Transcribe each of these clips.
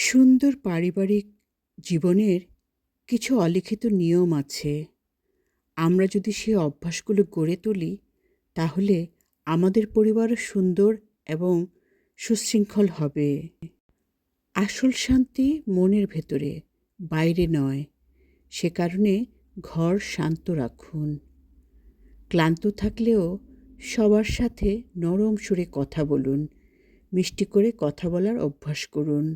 সুন্দর পারিবারিক জীবনের কিছু অলিখিত নিয়ম আছে। আমরা যদি সেই অভ্যাসগুলো গড়ে তুলি, তাহলে আমাদের পরিবারও সুন্দর এবং সুশৃঙ্খল হবে। আসল শান্তি মনের ভেতরে, বাইরে নয়। সে কারণে ঘর শান্ত রাখুন। ক্লান্ত থাকলেও সবার সাথে নরম সুরে কথা বলুন। মিষ্টি করে কথা বলার অভ্যাস করুন।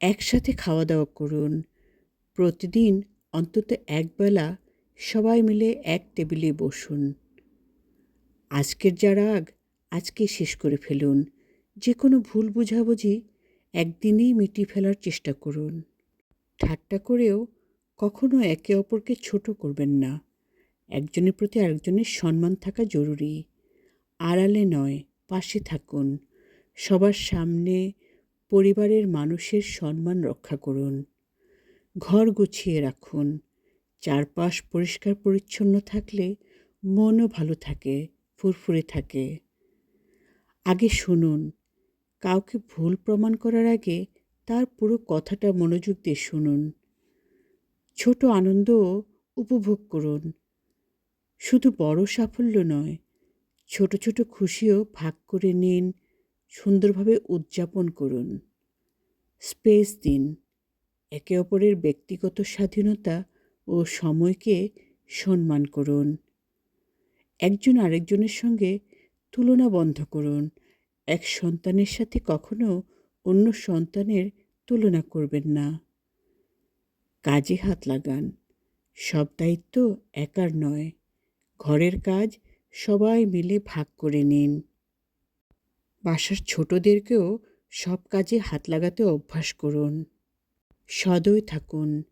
একসাথে খাওয়া দাওয়া করুন। প্রতিদিন অন্তত একবেলা সবাই মিলে এক টেবিলে বসুন। আজকের যা রাগ আজকেই শেষ করে ফেলুন। যে কোনো ভুল বোঝাবুঝি একদিনেই মিটিয়ে ফেলার চেষ্টা করুন। ঠাট্টা করেও কখনো একে অপরকে ছোট করবেন না। একজনের প্রতি আরেকজনের সম্মান থাকা জরুরি। আড়ালে নয়, পাশে থাকুন। সবার সামনে পরিবারের মানুষের সম্মান রক্ষা করুন। ঘর গুছিয়ে রাখুন। চারপাশ পরিষ্কার পরিচ্ছন্ন থাকলে মনও ভালো থাকে, ফুরফুরে থাকে। আগে শুনুন। কাউকে ভুল প্রমাণ করার আগে তার পুরো কথাটা মনোযোগ দিয়ে শুনুন। ছোট আনন্দও উপভোগ করুন। শুধু বড় সাফল্য নয়, ছোট ছোট খুশিও ভাগ করে নিন। সুন্দরভাবে উদযাপন করুন। স্পেস দিন। একে অপরের ব্যক্তিগত স্বাধীনতা ও সময়কে সম্মান করুন। একজন আরেকজনের সঙ্গে তুলনা বন্ধ করুন। এক সন্তানের সাথে কখনো অন্য সন্তানের তুলনা করবেন না। কাজে হাত লাগান। সব দায়িত্ব একার নয়। ঘরের কাজ সবাই মিলে ভাগ করে নিন। বাসার ছোটদেরকেও সব কাজে হাত লাগাতে অভ্যাস করুন। সদয় থাকুন।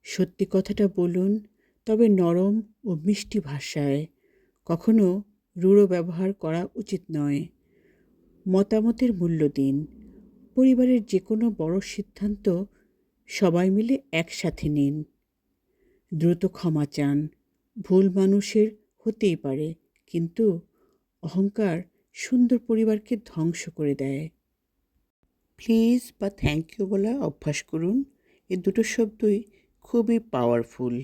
সত্যি কথাটা বলুন, তবে নরম ও মিষ্টি ভাষায়। কখনো রূঢ় ব্যবহার করা উচিত নয়। মতামতের মূল্য দিন। পরিবারের যে কোনো বড় সিদ্ধান্ত সবাই মিলে একসাথে নিন। দ্রুত ক্ষমা চান। ভুল মানুষের হতেই পারে, কিন্তু অহংকার সুন্দর পরিবারকে ধ্বংস করে দেয়। প্লিজ বা থ্যাংক ইউ বলা অভ্যাস করুন। এই দুটো শব্দই খুবই পাওয়ারফুল।